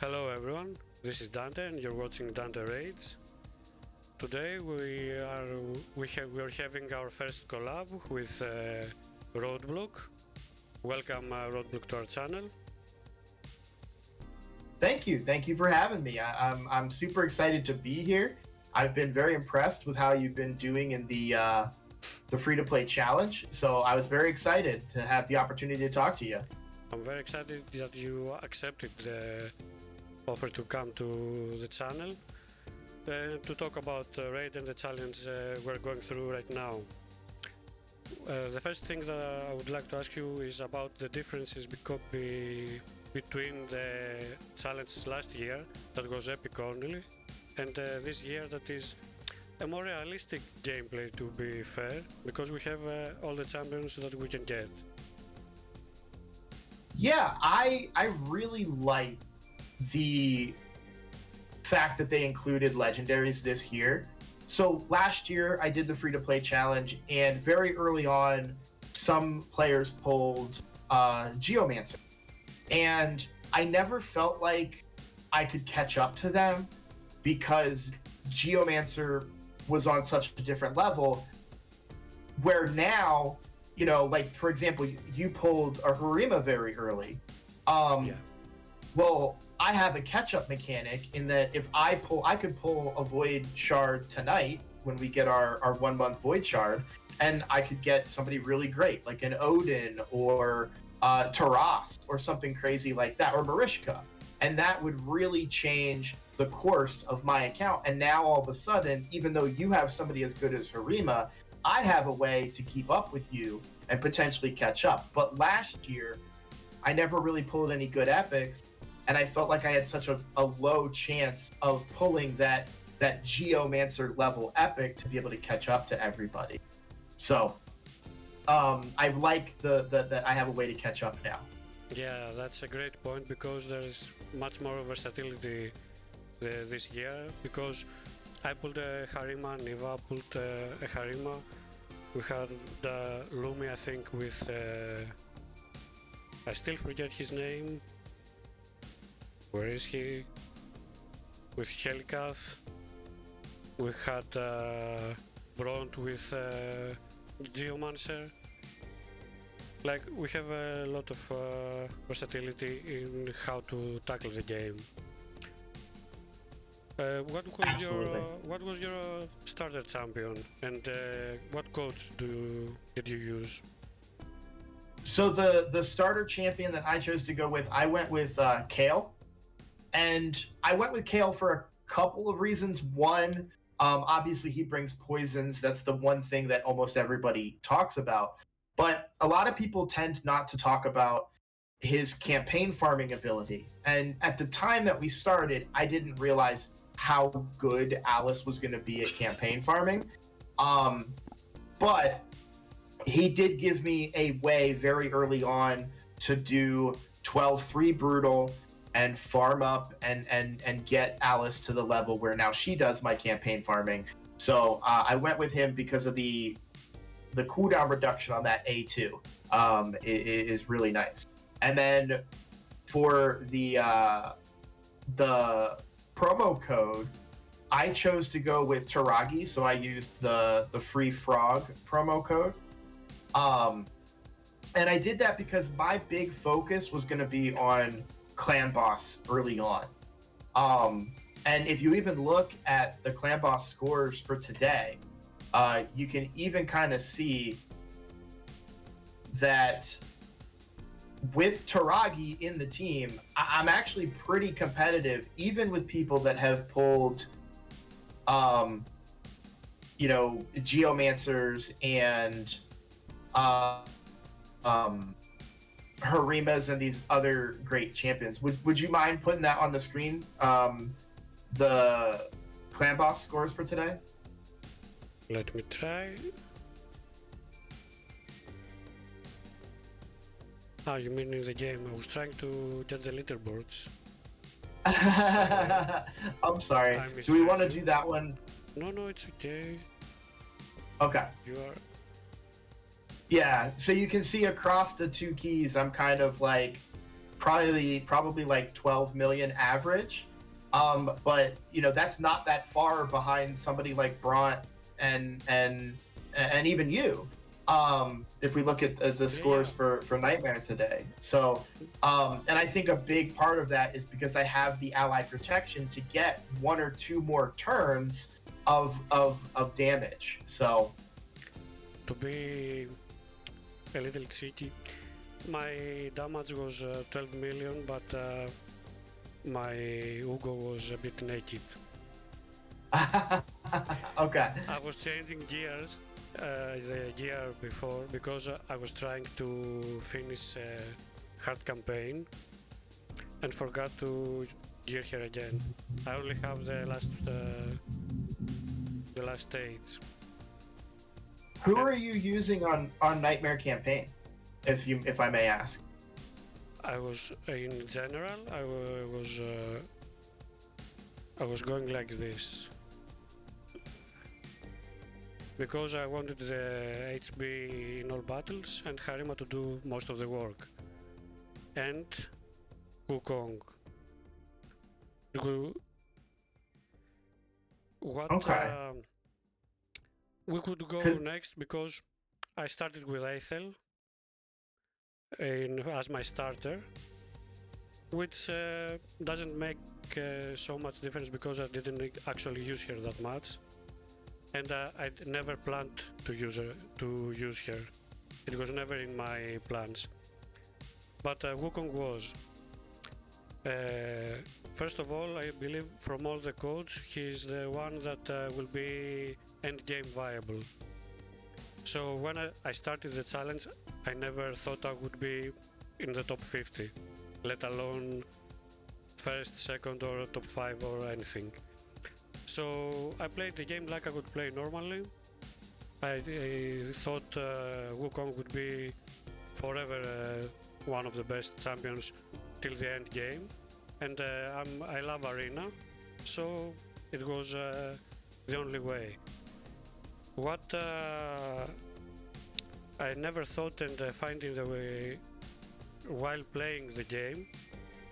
Hello everyone, this is Dante and you're watching Dante Raids. Today we're having our first collab with Roadblock. Welcome Roadblock to our channel. Thank you for having me. I'm super excited to be here. I've been very impressed with how you've been doing in the free-to-play challenge. So I was very excited to have the opportunity to talk to you. I'm very excited that you accepted the offer to come to the channel to talk about Raid and the challenge we're going through right now. The first thing that I would like to ask you is about the differences between the challenge last year, that was epic only, and this year that is a more realistic gameplay, to be fair, because we have all the champions that we can get. Yeah, I really like the fact that they included legendaries this year. So last year I did the free-to-play challenge, and very early on, some players pulled Geomancer, and I never felt like I could catch up to them because Geomancer was on such a different level. Where now, like for example, you pulled a Harima very early. Yeah. Well, I have a catch-up mechanic in that if I could pull a Void Shard tonight when we get our 1 month Void Shard, and I could get somebody really great, like an Odin or Taras or something crazy like that, or Marishka. And that would really change the course of my account. And now all of a sudden, even though you have somebody as good as Harima, I have a way to keep up with you and potentially catch up. But last year, I never really pulled any good epics, and I felt like I had such a low chance of pulling that Geomancer level epic to be able to catch up to everybody. So I like that I have a way to catch up now. Yeah, that's a great point, because there is much more versatility this year, because I pulled a Harima, Niva pulled a Harima, we had the Lumi, I think, with I still forget his name. Where is he? With Hellcath. We had Bront with Geomancer. Like, we have a lot of versatility in how to tackle the game. What was your starter champion, and what coach did you use? So the starter champion that I chose to go with, I went with Kale, and I went with Kale for a couple of reasons. One, obviously he brings poisons. That's the one thing that almost everybody talks about. But a lot of people tend not to talk about his campaign farming ability. And at the time that we started, I didn't realize how good Alice was going to be at campaign farming. But he did give me a way very early on to do 12-3 brutal and farm up and get Alice to the level where now she does my campaign farming. So I went with him because of the cooldown reduction on that A2 is really nice. And then for the promo code, I chose to go with Taragi, so I used the free frog promo code. And I did that because my big focus was going to be on clan boss early on. And if you even look at the clan boss scores for today, you can even kind of see that with Taragi in the team, I'm actually pretty competitive, even with people that have pulled, Geomancers and Harimas and these other great champions. Would you mind putting that on the screen? The clan boss scores for today? Let me try. Ah, you mean in the game? I was trying to get the leaderboards. I'm sorry. Do we want to do that one? No, it's okay. Okay. You are. Yeah, so you can see across the two keys, I'm kind of like probably like 12 million average. But that's not that far behind somebody like Bront and even you. If we look at the scores for Nightmare today. So, and I think a big part of that is because I have the ally protection to get 1 or 2 more turns of damage. So, to be a little cheeky, my damage was 12 million, but my Ugo was a bit naked. okay. I was changing gears the year before because I was trying to finish a hard campaign and forgot to gear here again. I only have the last stage. Who are you using on Nightmare Campaign, if I may ask? I was in general. I was going like this because I wanted the HB in all battles and Harima to do most of the work, and Wukong. What Okay. we could go next because I started with Aethel as my starter, which doesn't make so much difference because I didn't actually use her that much, and I never planned to use her. It was never in my plans. But Wukong was. First of all, I believe from all the codes, he's the one that will be endgame viable. So when I started the challenge, I never thought I would be in the top 50, let alone first, second, or top 5 or anything. So I played the game like I would play normally. I thought Wukong would be forever one of the best champions till the end game, and I love Arena, so it was the only way. What I never thought and finding the way while playing the game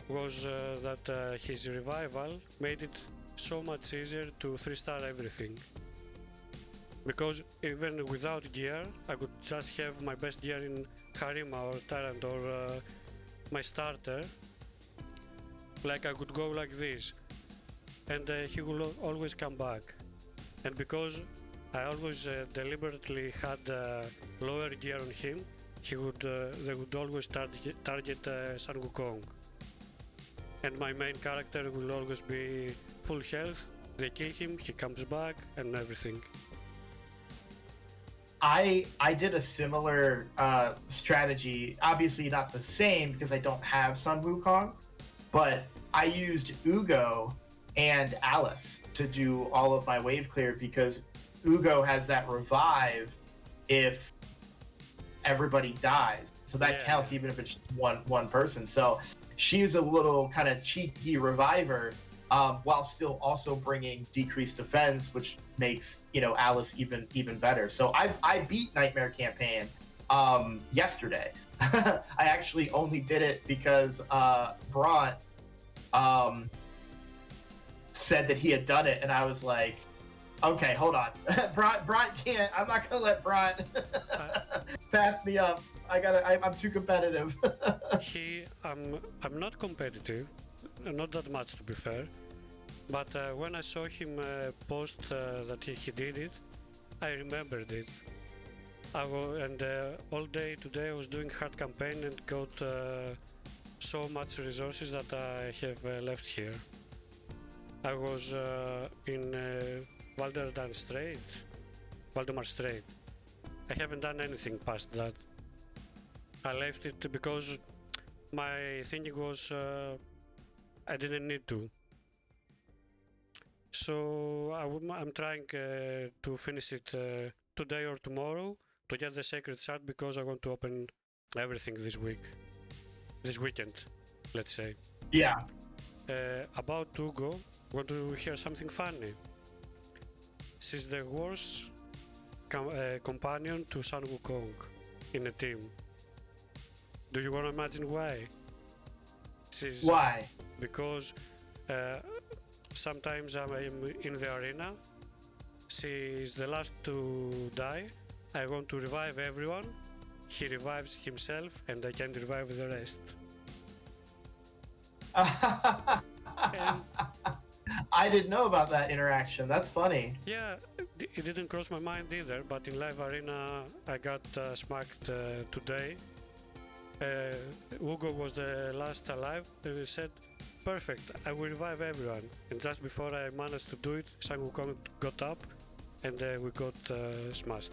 was that his revival made it so much easier to 3-star everything. Because even without gear, I could just have my best gear in Harima or Tyrant or my starter. Like I could go like this, and he will always come back. And because I always deliberately had lower gear on him, they would always target Sun Wukong. And my main character will always be full health. They kill him, he comes back, and everything. I did a similar strategy. Obviously not the same because I don't have Sun Wukong, but I used Ugo and Alice to do all of my wave clear because Ugo has that revive if everybody dies. So that counts even if it's one person. So she's a little kind of cheeky reviver while still also bringing decreased defense, which makes Alice even better. So I beat Nightmare Campaign yesterday. I actually only did it because Bront said that he had done it, and I was like, okay, hold on. Bront can't. I'm not gonna let Bront pass me up. I'm too competitive. I'm not competitive, not that much to be fair. But when I saw him post that he did it, I remembered it. And all day today I was doing hard campaign and got so much resources that I have left here. I was in Valdemar Strait. I haven't done anything past that. I left it because my thinking was I didn't need to. So I'm trying to finish it today or tomorrow to get the sacred shard because I want to open everything this weekend, let's say. Yeah. About Ugo, want to hear something funny? She's the worst companion to Sun Wukong in a team. Do you want to imagine why? which is Why? because sometimes I'm in the arena, she is the last to die, I want to revive everyone, he revives himself and I can revive the rest. And I didn't know about that interaction. That's funny. yeah, it didn't cross my mind either, but in live arena I got smacked today. Hugo was the last alive and he said, perfect, I will revive everyone. And just before I managed to do it, Sang got up and we got smashed.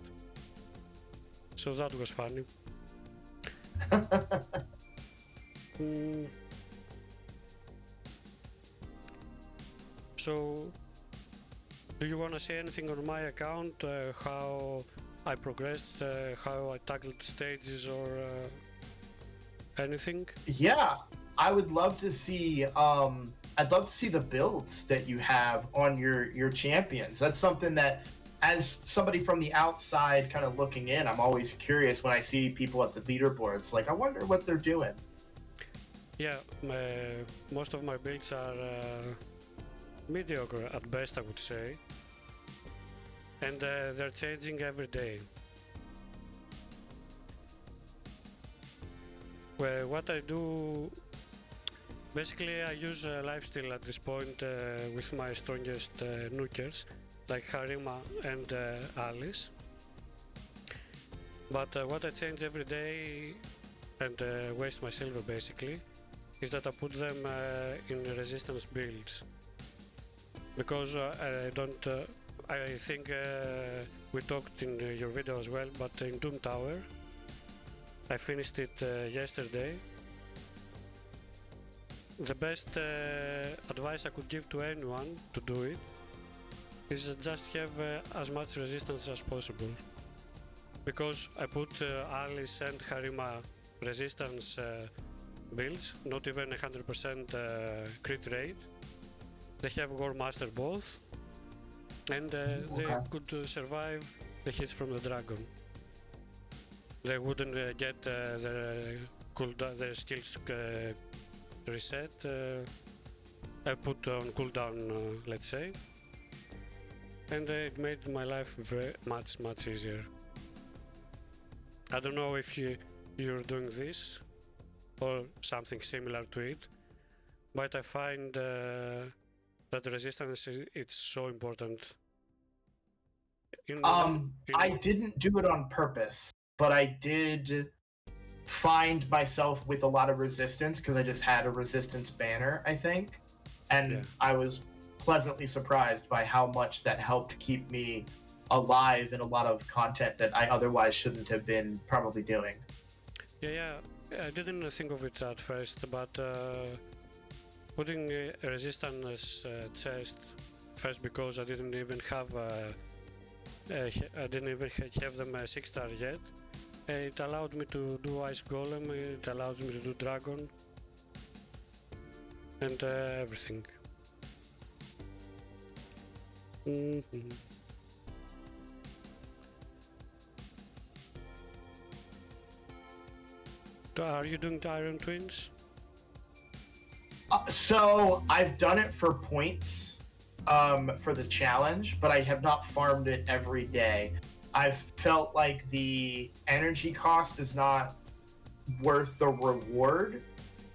So that was funny. Mm. So, do you want to say anything on my account? How I progressed, how I tackled stages, or anything? Yeah, I would love to see. I'd love to see the builds that you have on your champions. That's something that, as somebody from the outside, kind of looking in, I'm always curious when I see people at the leaderboards. Like, I wonder what they're doing. Yeah, most of my builds are mediocre at best, I would say, and they're changing every day. Well, what I do, basically I use lifesteal at this point with my strongest nukers like Harima and Alice, but what I change every day and waste my silver basically is that I put them in resistance builds. Because I don't, I think we talked in your video as well, but in Doom Tower, I finished it yesterday. The best advice I could give to anyone to do it is just have as much resistance as possible. Because I put Alice and Harima resistance builds, not even 100% crit rate. They have War Master both, and they could survive the hits from the dragon. They wouldn't get their skills reset. I put on cooldown, let's say, and it made my life much easier. I don't know if you're doing this or something similar to it, but I find that resistance it's so important. I didn't do it on purpose, but I did find myself with a lot of resistance because I just had a resistance banner, I think, and Yeah. I was pleasantly surprised by how much that helped keep me alive in a lot of content that I otherwise shouldn't have been probably doing. Yeah, I didn't think of it at first, but putting a resistance chest first because I didn't even have them 6-star yet. It allowed me to do Ice Golem, it allows me to do Dragon and everything. Mm-hmm. Are you doing the Iron Twins? So I've done it for points for the challenge, but I have not farmed it every day. I've felt like the energy cost is not worth the reward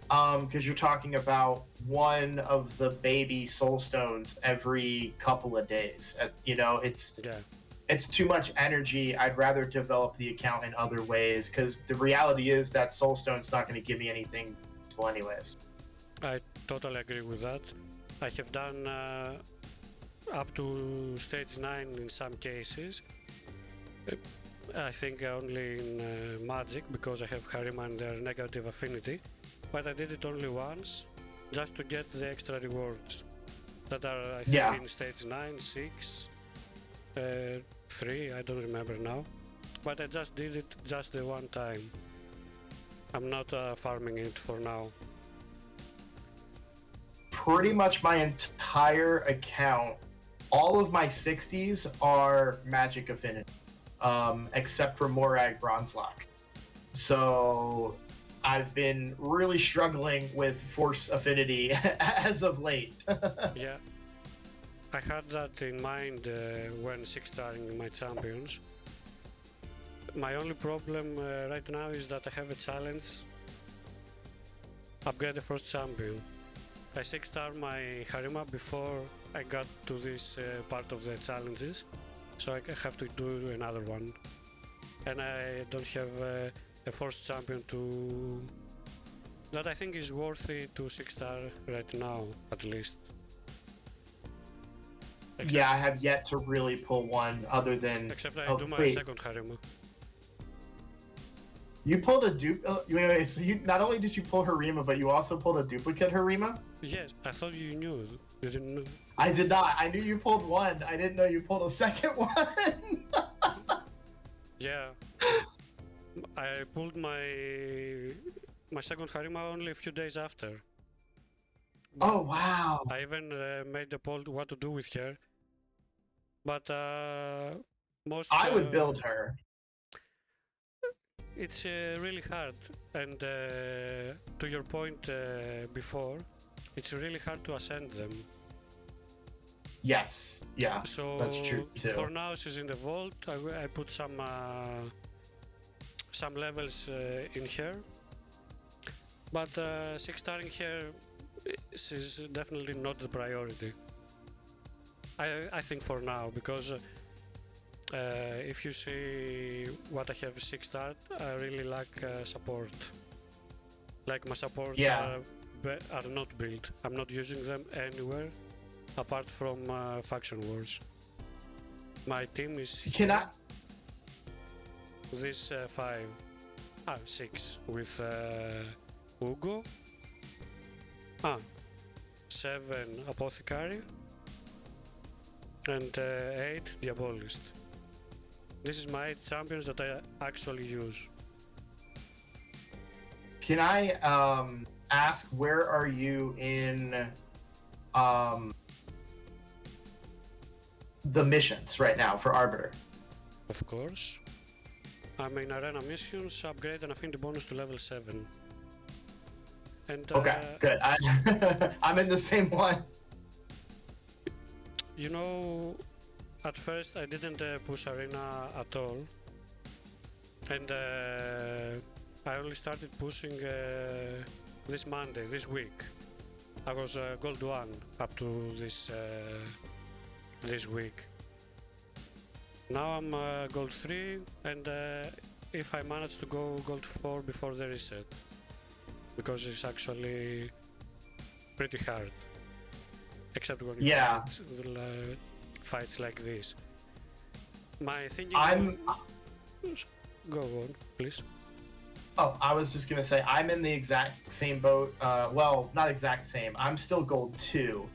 because you're talking about one of the baby soul stones every couple of days. It's too much energy. I'd rather develop the account in other ways because the reality is that soul stone's not going to give me anything useful anyways. I totally agree with that. I have done up to stage 9 in some cases. I think only in Magic because I have Harima and their negative affinity, but I did it only once just to get the extra rewards that are I think in stage 9, 6, 3, I don't remember now, but I just did it just the one time. I'm not farming it for now. Pretty much my entire account, all of my 60s are Magic Affinity, except for Morag Bronzelock. So I've been really struggling with force affinity as of late. Yeah, I had that in mind when 6-starring my champions. My only problem right now is that I have a challenge. Upgrade the first champion. I 6-star my Harima before I got to this part of the challenges, so I have to do another one. And I don't have a first champion to that I think is worthy to 6-star right now, at least. Yeah, I have yet to really pull one other than. Except I do my second Harima. You pulled a wait, so you not only did you pull Harima, but you also pulled a duplicate Harima? Yes, I thought you knew. You didn't know. I did not. I knew you pulled one. I didn't know you pulled a second one. Yeah. I pulled my second Harima only a few days after. Oh wow! I even made a poll what to do with her. But most I would build her. It's really hard, and to your point before, it's really hard to ascend them. Yes, yeah, so that's true too. For now, she's in the vault. I put some levels in her, but 6-starring her is definitely not the priority. I think for now, because if you see what I have 6-starred, I really lack support. Like my supports are not built. I'm not using them anywhere apart from faction wars. My team is this 6 with Ugo, 7 Apothecary, and 8 Diabolist. This is my 8 champions that I actually use. Can I ask, where are you in the missions right now for Arbiter? Of course. I'm in arena missions, upgrade an affinity bonus to level 7. And, okay, good. I'm in the same one. You know, at first I didn't push arena at all, and I only started pushing this Monday, this week. I was gold 1 up to this week. Now I'm gold 3, and if I manage to go gold 4 before the reset, because it's actually pretty hard. Except when you fights like this. My thinking. Go on, please. Oh, I was just gonna say I'm in the exact same boat. Well, not exact same. I'm still gold 2,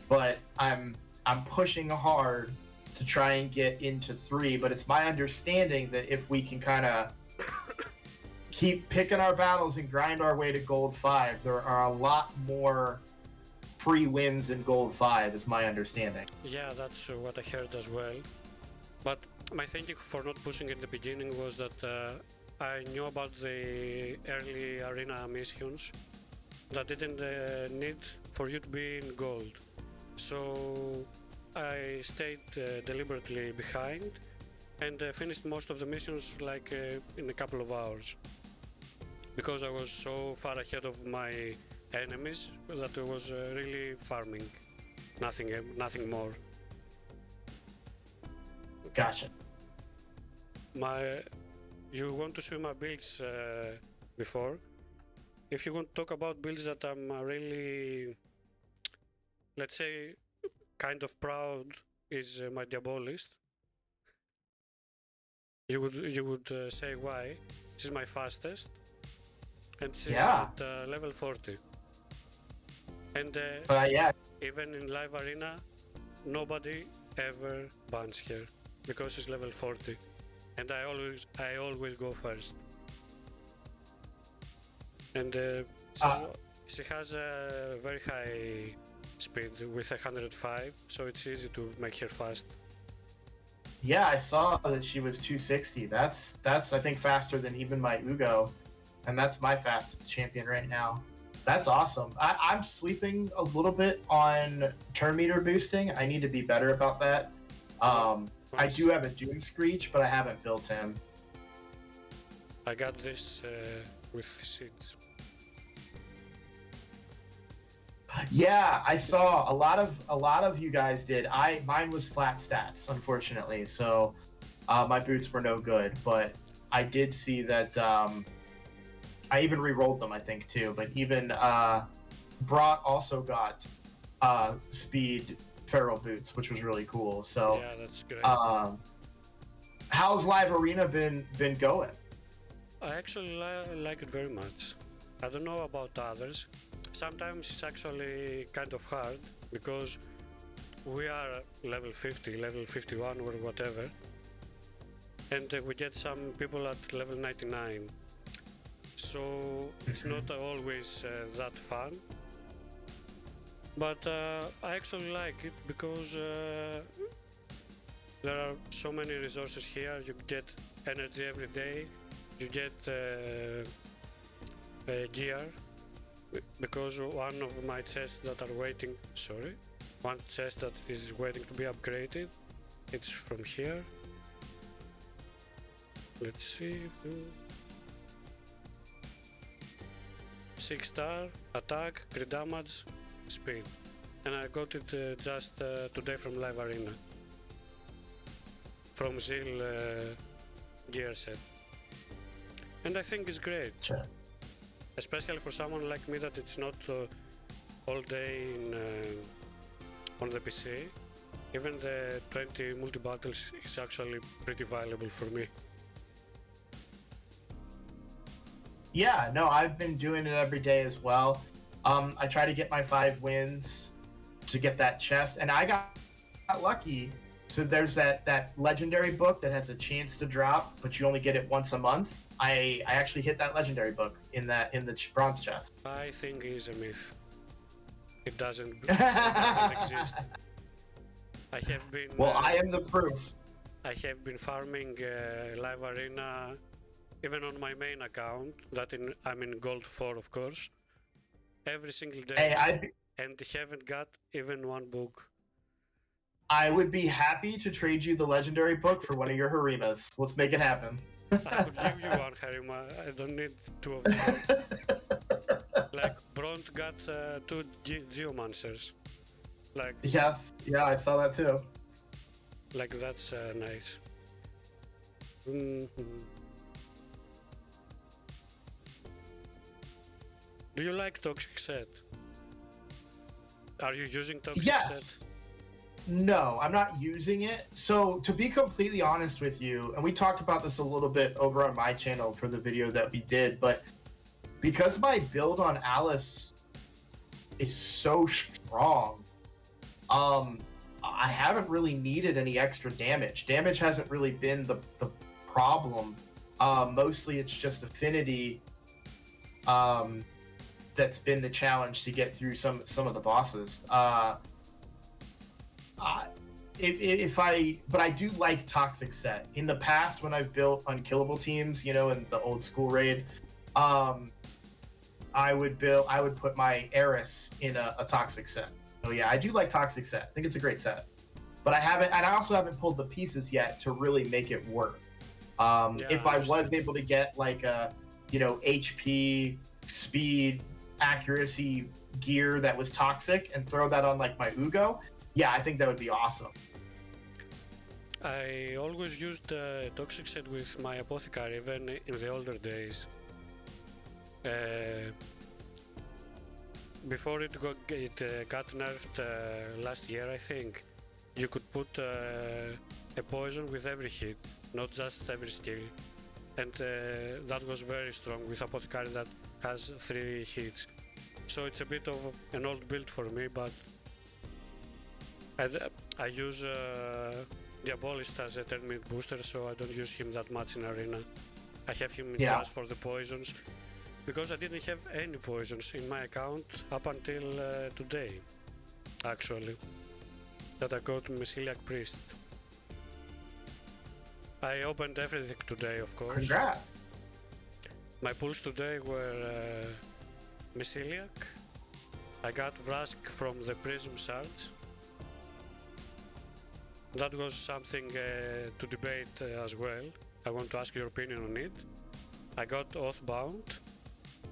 but I'm pushing hard to try and get into 3. But it's my understanding that if we can kind of keep picking our battles and grind our way to gold 5, there are a lot more free wins in gold 5, is my understanding. Yeah, that's what I heard as well. But my thinking for not pushing in the beginning was that I knew about the early arena missions that didn't need for you to be in gold. So I stayed deliberately behind and finished most of the missions like in a couple of hours. Because I was so far ahead of my enemies that I was really farming, nothing more. Gotcha. You want to see my builds before? If you want to talk about builds that I'm really, let's say, kind of proud, is my Diabolist. You would say why? This is my fastest, and she's at level 40. And even in live arena, nobody ever bans her because she's level 40, and I always go first. And she has a very high speed with 105, so it's easy to make her fast. Yeah, I saw that she was 260. That's I think faster than even my Ugo. and that's my fastest champion right now. That's awesome. I'm sleeping a little bit on turn meter boosting. I need to be better about that. I do have a Doom Screech, but I haven't built him. I got this with seeds. Yeah, I saw a lot of you guys did. Mine was flat stats, unfortunately, so my boots were no good. But I did see that. I even re-rolled them, I think, too. But even Brought also got speed feral boots, which was really cool. So yeah, that's great. How's Live Arena been going? I actually like it very much. I don't know about others. Sometimes it's actually kind of hard because we are level 50, level 51 or whatever, and we get some people at level 99. So it's not always that fun. But I actually like it because there are so many resources here. You get energy every day. You get gear, because one of my chests that are waiting, one chest that is waiting to be upgraded, it's from here. Let's see. 6-star, attack, crit damage, speed. And I got it just today from Live Arena. From Zeal gear set. And I think it's great. Sure. Especially for someone like me that it's not all day on the PC. Even the 20 multi-battles is actually pretty valuable for me. Yeah, no, I've been doing it every day as well. I try to get my 5 wins to get that chest, and I got lucky. So there's that legendary book that has a chance to drop, but you only get it once a month. I actually hit that legendary book in the bronze chest. I think it's a myth. It doesn't exist. I have been. Well, I am the proof. I have been farming Live Arena, even on my main account. I'm in Gold 4, of course, every single day. Hey, and haven't got even one book. I would be happy to trade you the legendary book for one of your Harimas. Let's make it happen. I could give you one Harima. I don't need 2 of them. Like Bront got 2 Geomancers. Like yes, yeah, I saw that too. Like that's nice. Mm-hmm. Do you like Toxic Set? Are you using Toxic Set? No, I'm not using it. So to be completely honest with you, and we talked about this a little bit over on my channel for the video that we did, but because my build on Alice is so strong, I haven't really needed any extra damage. Damage hasn't really been the problem. Mostly it's just affinity that's been the challenge to get through some of the bosses. But I do like Toxic Set. In the past, when I've built unkillable teams, in the old school raid, I would put my Eris in a Toxic Set. So yeah, I do like Toxic Set. I think it's a great set. But I also haven't pulled the pieces yet to really make it work. If I was able to get like a, HP, speed, accuracy gear that was toxic and throw that on like my Ugo, yeah, I think that would be awesome. I always used Toxic Set with my Apothecary, even in the older days. Before it got nerfed last year, I think, you could put a poison with every hit, not just every skill. And that was very strong with Apothecary that has 3 hits. So it's a bit of an old build for me, but I use Diabolist as a turn-mid booster, so I don't use him that much in Arena. I have him just for the poisons, because I didn't have any poisons in my account up until today, actually, that I got Mesiliac Priest. I opened everything today, of course. Congrats! My pulls today were Mesiliac. I got Vrask from the Prism Shards. That was something to debate as well. I want to ask your opinion on it. I got Oathbound,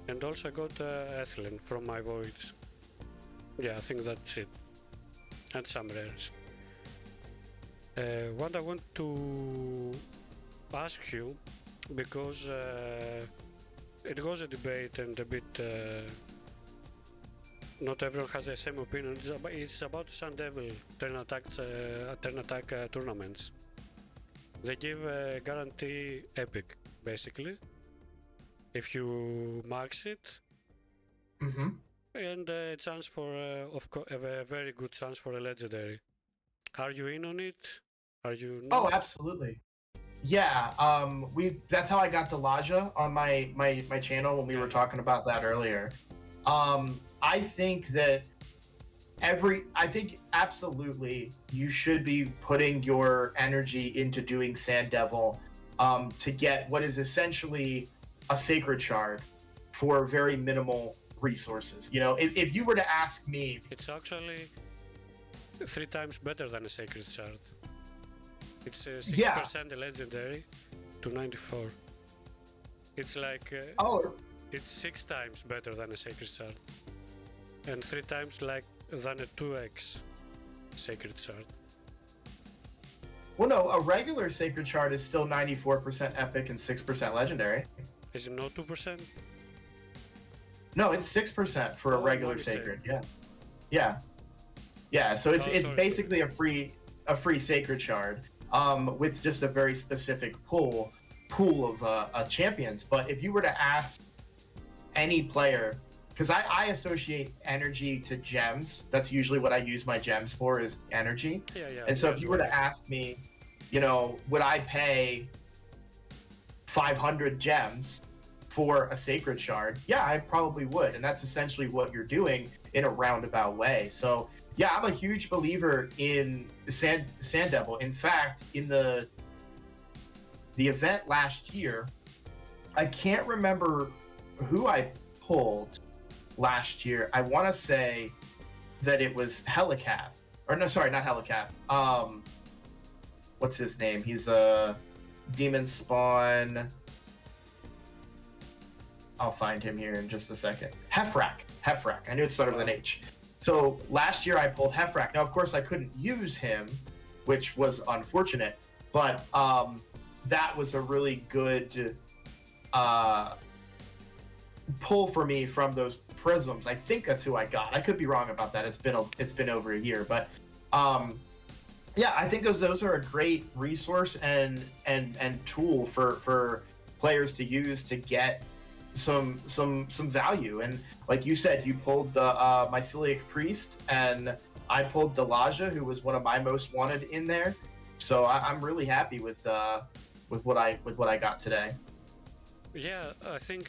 and also I got Ethlen from my voids. Yeah, I think that's it. And some rares. What I want to ask you, because it was a debate and a bit not everyone has the same opinion. It's about Sun Devil turn attack tournaments. They give a guarantee epic, basically, if you max it, and a chance for a very good chance for a legendary. Are you in on it? Are you not? Oh, absolutely. Yeah, that's how I got Delaja on my channel when we were talking about that earlier. I think that I think absolutely you should be putting your energy into doing Sand Devil to get what is essentially a Sacred Shard for very minimal resources. You know, if you were to ask me, it's actually 3 times better than a Sacred Shard. It's 6% a legendary to 94. It's like it's 6 times better than a Sacred Shard, and 3 times than a 2x Sacred Shard. Well, no, a regular Sacred Shard is still 94% epic and 6% legendary. Is it not 2%? No, it's 6% for a regular Sacred. Yeah. So it's basically a free Sacred Shard with just a very specific pool of champions. But if you were to ask any player, because I associate energy to gems. That's usually what I use my gems for, is energy. Yeah. And so if you were to ask me, you know, would I pay 500 gems for a Sacred Shard? Yeah, I probably would. And that's essentially what you're doing in a roundabout way. So yeah, I'm a huge believer in Sand Devil. In fact, in the event last year, I can't remember who I pulled last year. I want to say that it was Helicath. Or no, sorry, not Helicath. What's his name? He's a Demon Spawn. I'll find him here in just a second. Hefrak. I knew it started with an H. So last year I pulled Hefrak. Now, of course, I couldn't use him, which was unfortunate. But that was a really good pull for me from those prisms. I think that's who I got. I could be wrong about that. It's been over a year, but yeah, I think those are a great resource and tool for players to use to get some value. And like you said, you pulled the Mycelic Priest, and I pulled Delaja, who was one of my most wanted in there. So I'm really happy with what I got today. Yeah, I think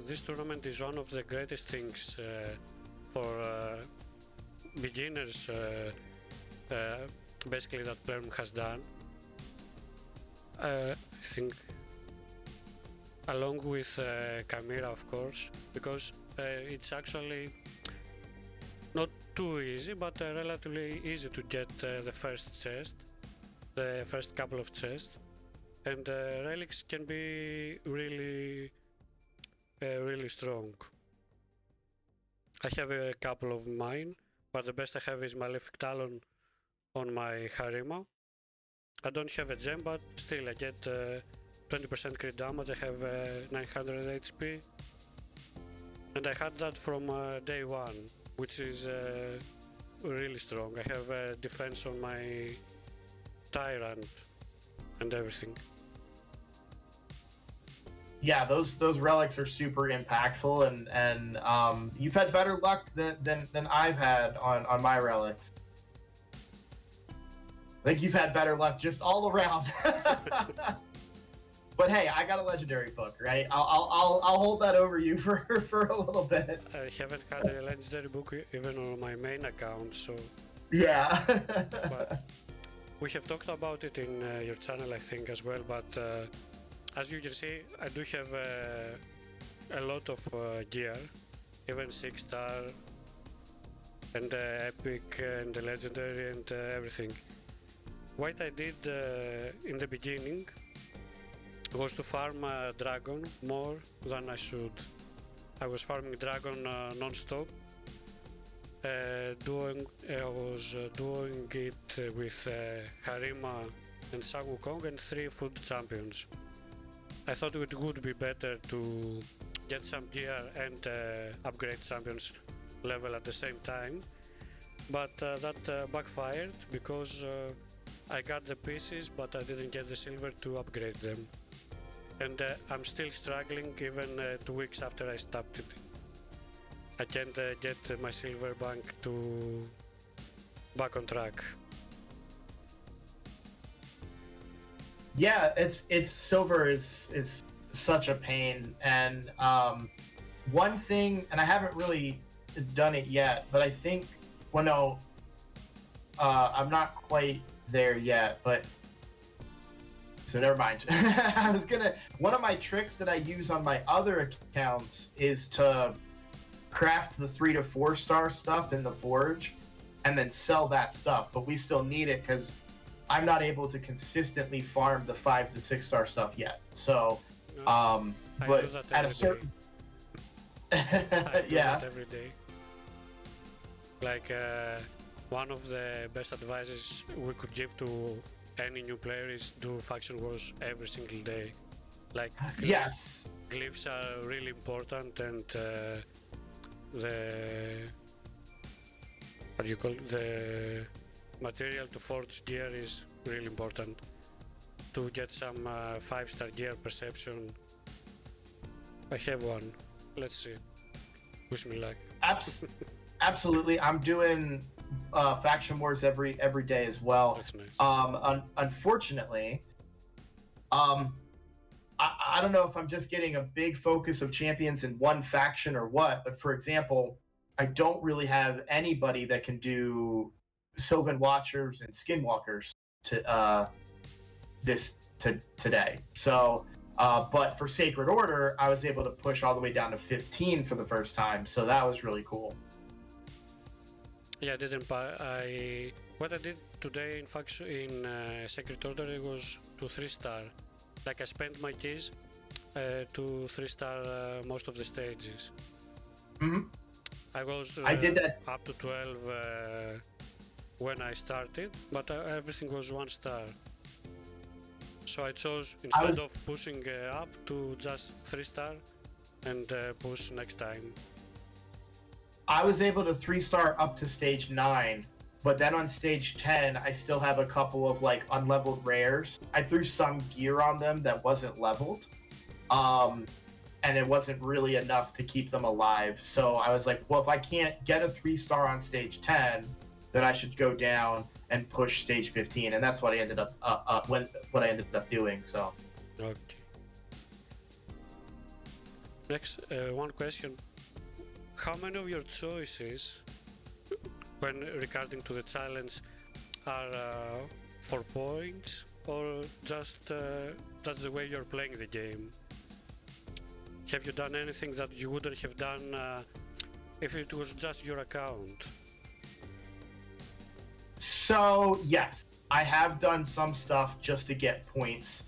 this tournament is one of the greatest things for beginners, basically, that Plum has done. I think, along with Chimera, of course, because it's actually not too easy, but relatively easy to get the first chest, the first couple of chests. And relics can be really strong. I have a couple of mine, but the best I have is Malefic Talon on my Harima. I don't have a gem, but still I get 20% crit damage. I have 900 HP, and I had that from day one, which is really strong. I have defense on my Tyrant and everything. Yeah, those relics are super impactful, and you've had better luck than I've had on my relics. I think you've had better luck just all around. But hey, I got a legendary book, right? I'll hold that over you for a little bit. I haven't had a legendary book even on my main account, so yeah. But we have talked about it in your channel, I think, as well. But as you can see, I do have a lot of gear, even 6-star and epic and legendary and everything. What I did in the beginning was to farm dragon more than I should. I was farming dragon non-stop. I was doing it with Harima and Sang Wukong and 3 food champions. I thought it would be better to get some gear and upgrade champions level at the same time, but that backfired because I got the pieces but I didn't get the silver to upgrade them, and I'm still struggling even 2 weeks after I stopped it. I can't get my silver bank to back on track. Yeah, it's silver is such a pain, and one thing, and I haven't really done it yet, but I think, well, no, I'm not quite there yet, but so never mind. One of my tricks that I use on my other accounts is to craft the 3 to 4 star stuff in the forge and then sell that stuff, but we still need it because I'm not able to consistently farm the 5 to 6 star stuff yet. So, but at a certain I do yeah, that every day. Like one of the best advices we could give to any new player is do faction wars every single day. Like yes, glyphs are really important, and the what do you call it? The material to forge gear is really important. To get some 5-star gear perception, I have one. Let's see. Wish me luck. absolutely. I'm doing faction wars every day as well. That's nice. Unfortunately, I don't know if I'm just getting a big focus of champions in one faction or what, but for example, I don't really have anybody that can do Sylvan Watchers and Skinwalkers today. So, but for Sacred Order, I was able to push all the way down to 15 for the first time, so that was really cool. Yeah, I didn't buy. What I did today in faction in Sacred Order, it was to 3-star. Like I spent my keys to 3-star most of the stages. Mm-hmm. I did that up to 12 when I started, but everything was 1-star. So I chose instead of pushing up to just 3-star and push next time. I was able to 3-star up to stage 9, but then on stage 10, I still have a couple of like unleveled rares. I threw some gear on them that wasn't leveled, and it wasn't really enough to keep them alive. So I was like, well, if I can't get a 3-star on stage 10, then I should go down and push stage 15, and that's what I ended up what I ended up doing. So. Okay. Next, one question: how many of your choices, when regarding to the challenge, are for points, or just that's the way you're playing the game? Have you done anything that you wouldn't have done if it was just your account? So yes, I have done some stuff just to get points.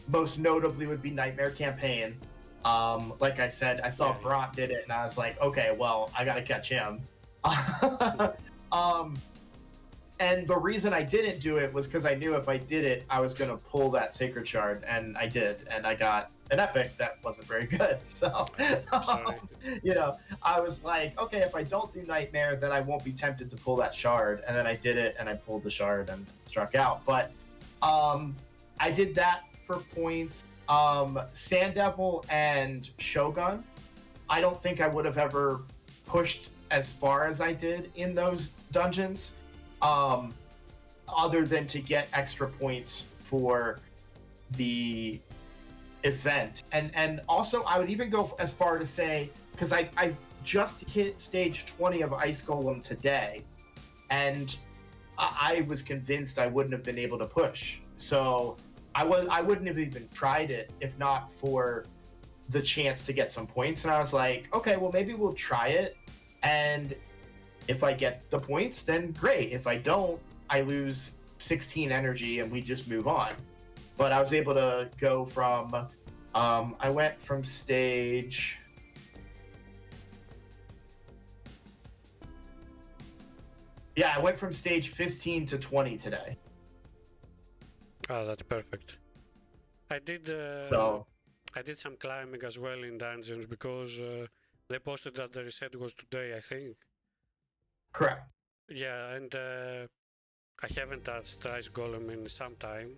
Most notably would be Nightmare Campaign. Like I said, I saw Bront did it, and I was like, okay, well, I gotta catch him. And the reason I didn't do it was because I knew if I did it, I was gonna pull that Sacred Shard, and I did, and I got an epic that wasn't very good. So, you know, I was like, okay, if I don't do Nightmare, then I won't be tempted to pull that shard, and then I did it, and I pulled the shard and struck out. But I did that for points. Sand Devil and Shogun, I don't think I would have ever pushed as far as I did in those dungeons, other than to get extra points for the event. And also I would even go as far to say, because I just hit stage 20 of Ice Golem today, and I was convinced I wouldn't have been able to push. So I wouldn't have even tried it if not for the chance to get some points, and I was like, okay, well maybe we'll try it, and if I get the points, then great. If I don't, I lose 16 energy and we just move on. But I was able to go from, I went from stage, yeah, I went from stage 15 to 20 today. Oh, that's perfect. I did some climbing as well in dungeons because they posted that the reset was today, I think. Correct. Yeah, and I haven't touched Ice Golem in some time.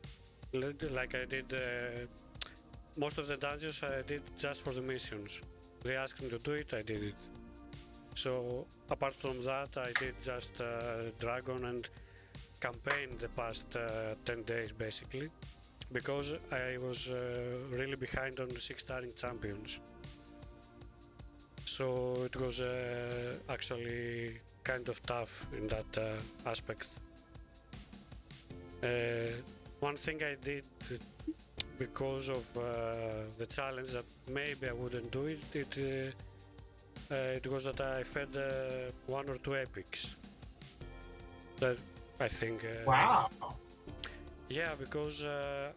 Like I did most of the dungeons I did just for the missions. They asked me to do it, I did it. So apart from that, I did just Dragon and campaign the past 10 days basically, because I was really behind on 6-starring champions. So it was actually kind of tough in that aspect. One thing I did because of the challenge that maybe I wouldn't do it, it was that I fed 1 or 2 epics. That I think. Wow. Yeah, because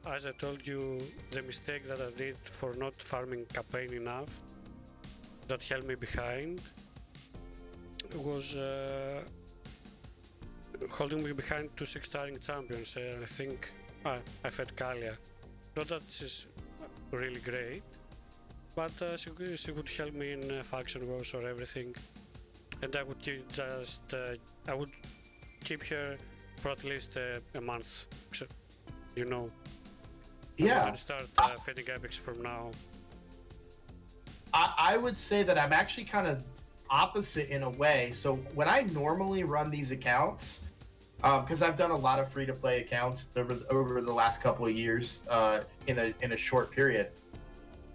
as I told you, the mistake that I did for not farming campaign enough, that held me behind, was holding me behind 2 6-starring champions. I think I fed Kalia. Not that she's really great, but she would help me in faction wars or everything, and I would I would keep her for at least a month, you know. Yeah. I would start feeding epics from now. I would say that I'm actually kind of opposite in a way. So when I normally run these accounts, because I've done a lot of free-to-play accounts over the last couple of years in a short period,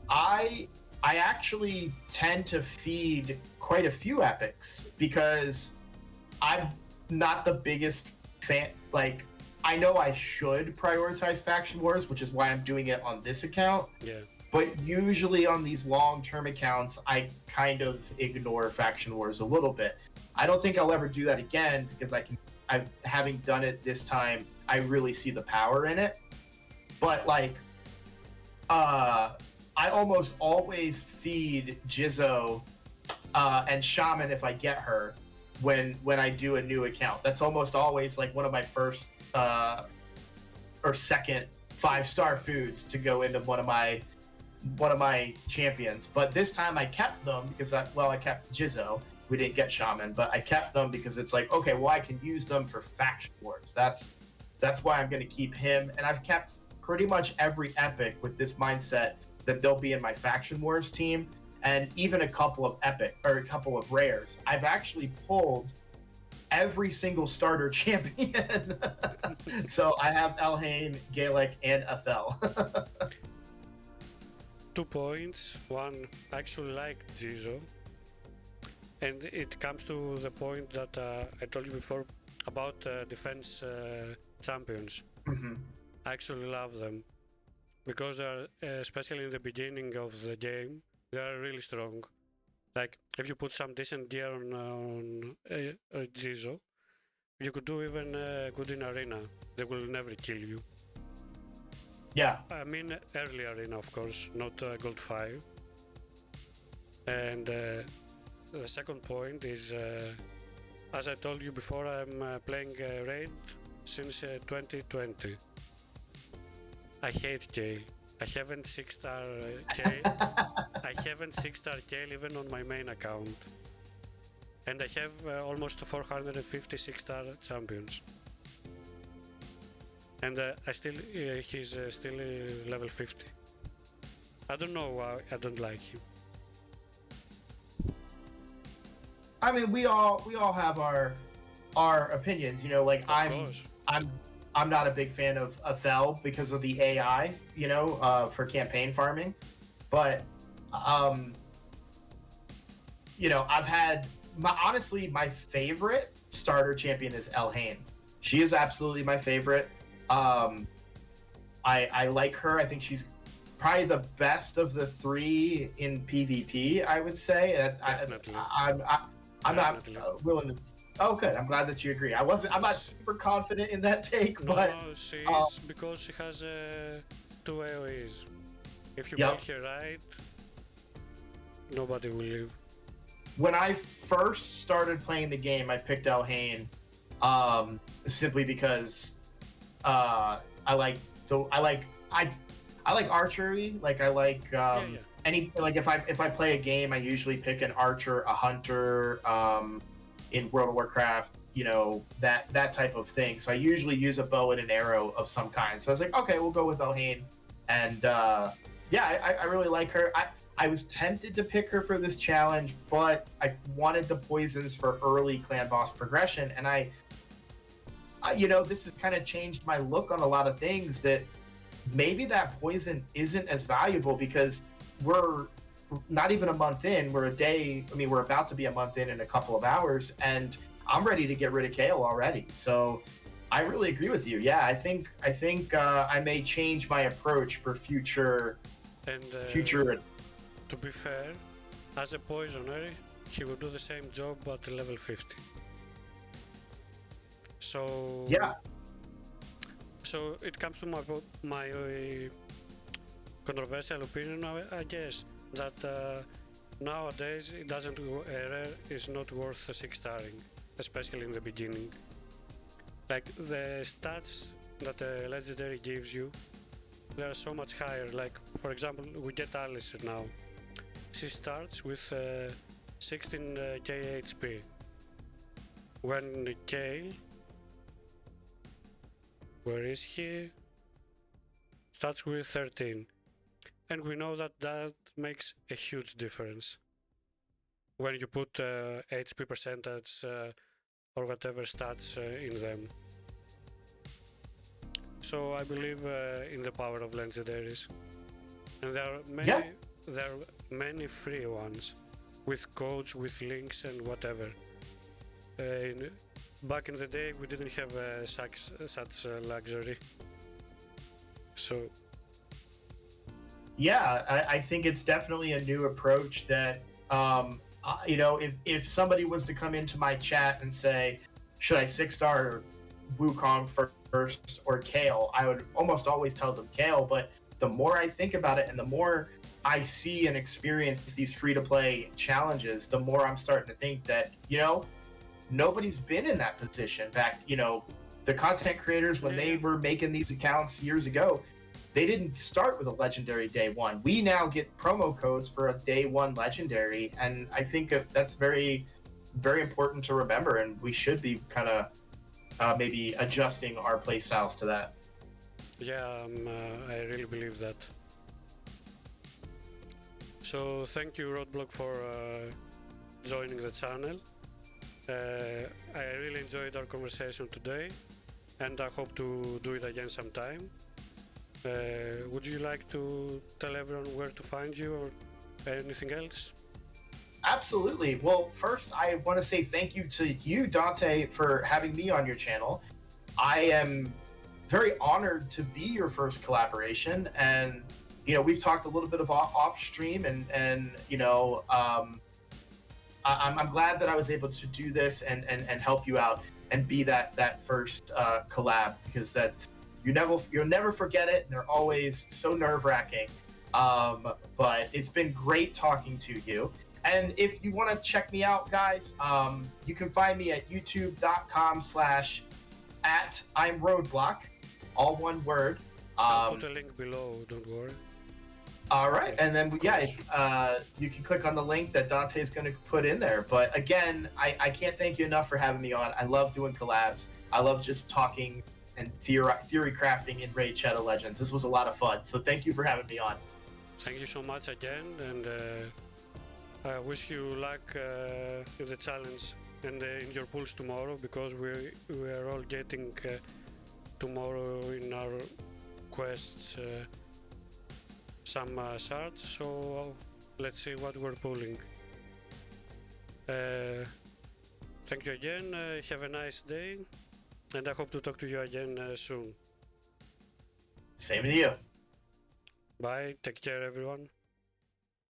I actually tend to feed quite a few epics because I'm not the biggest fan. Like, I know I should prioritize faction wars, which is why I'm doing it on this account. Yeah. But usually on these long-term accounts, I kind of ignore faction wars a little bit. I don't think I'll ever do that again because having done it this time, I really see the power in it. But like, I almost always feed Jizzo and Shaman if I get her when I do a new account. That's almost always like one of my first or second 5-star foods to go into one of my champions. But this time I kept them because I kept Jizzo. We didn't get Shaman, but I kept them because it's like, okay, well, I can use them for faction wars. That's why I'm going to keep him. And I've kept pretty much every epic with this mindset that they'll be in my faction wars team, and even a couple of epic or a couple of rares. I've actually pulled every single starter champion. So I have Elhain, Gaelic, and Athel. 2 points. One, I actually like Jizzo. And it comes to the point that I told you before about defense champions. Mm-hmm. I actually love them because they're, especially in the beginning of the game, they are really strong. Like, if you put some decent gear on Jizzo, you could do even good in arena. They will never kill you. Yeah. I mean, early arena, of course, not gold 5. And the second point is, as I told you before, I'm playing Raid since 2020. I hate Kale. I haven't 6-star Kale. I haven't 6-star Kale even on my main account. And I have almost 450 6-star champions. And he's still level 50. I don't know why I don't like him. I mean, we all have our opinions, you know. Like I'm not a big fan of Athel because of the AI, you know, for campaign farming. But you know, I've had honestly my favorite starter champion is Elhain. She is absolutely my favorite. I like her. I think she's probably the best of the three in PvP, I would say. Definitely. I'm not Definitely. willing to. Oh, good. I'm glad that you agree. I'm not super confident in that take, No, but no, she is because she has two AoEs. If you Yep. build her right, nobody will leave. when I first started playing the game, I picked Elhain simply because I like I like archery. Like I like Yeah. any like if I play a game, I usually pick an archer, a hunter. In World of Warcraft, you know that type of thing. So I usually use a bow and an arrow of some kind. So I was like, okay, we'll go with Elhain, and yeah, I really like her. I was tempted to pick her for this challenge, but I wanted the poisons for early clan boss progression, and you know, this has kind of changed my look on a lot of things. That maybe that poison isn't as valuable because we're not even a month in. We're a day. I mean, we're about to be a month in a couple of hours, and I'm ready to get rid of Kale already. So I really agree with you. Yeah, I think I may change my approach for future. And to be fair, as a poisoner, he will do the same job at level 50. So Yeah. So it comes to my controversial opinion, I guess, that nowadays it doesn't rare is not worth 6-starring, especially in the beginning. Like the stats that a legendary gives you, they are so much higher. Like for example, we get Alice now. She starts with 16k HP. When Kale, where is he? Starts with 13. And we know that that makes a huge difference when you put HP percentage or whatever stats in them. So I believe in the power of legendaries, and there are many free ones with codes, with links, and whatever. Back in the day, we didn't have such luxury. So yeah, I think it's definitely a new approach that you know, if somebody was to come into my chat and say, should I 6-star Wukong first or Kale, I would almost always tell them Kale. But the more I think about it and the more I see and experience these free-to-play challenges, the more I'm starting to think that, you know, nobody's been in that position. Back, you know, the content creators, when they were making these accounts years ago, they didn't start with a legendary day one. We now get promo codes for a day one legendary, and I think that's very, very important to remember, and we should be kind of maybe adjusting our play styles to that. yeah, I really believe that. So thank you, Roadblock, for joining the channel. I really enjoyed our conversation today, and I hope to do it again sometime. Would you like to tell everyone where to find you or anything else? Absolutely. Well, first, I want to say thank you to you, Dante, for having me on your channel. I am very honored to be your first collaboration, and you know, we've talked a little bit of off stream, and you know, I'm glad that I was able to do this and help you out and be that first collab, because that's you'll never forget it, and they're always so nerve-wracking. But it's been great talking to you. And if you want to check me out, guys, you can find me at youtube.com/@I'mRoadblock, all one word. I'll put a link below, don't worry. All right, and then you can click on the link that Dante's going to put in there. But again, I can't thank you enough for having me on. I love doing collabs. I love just talking and theory crafting in Raid Shadow Legends. This was a lot of fun. So thank you for having me on. Thank you so much again, and I wish you luck in the challenge and in your pulls tomorrow, because we are all getting tomorrow in our quests some shards, so let's see what we're pulling. Thank you again, have a nice day, and I hope to talk to you again soon. Same to you. Bye. Take care, everyone.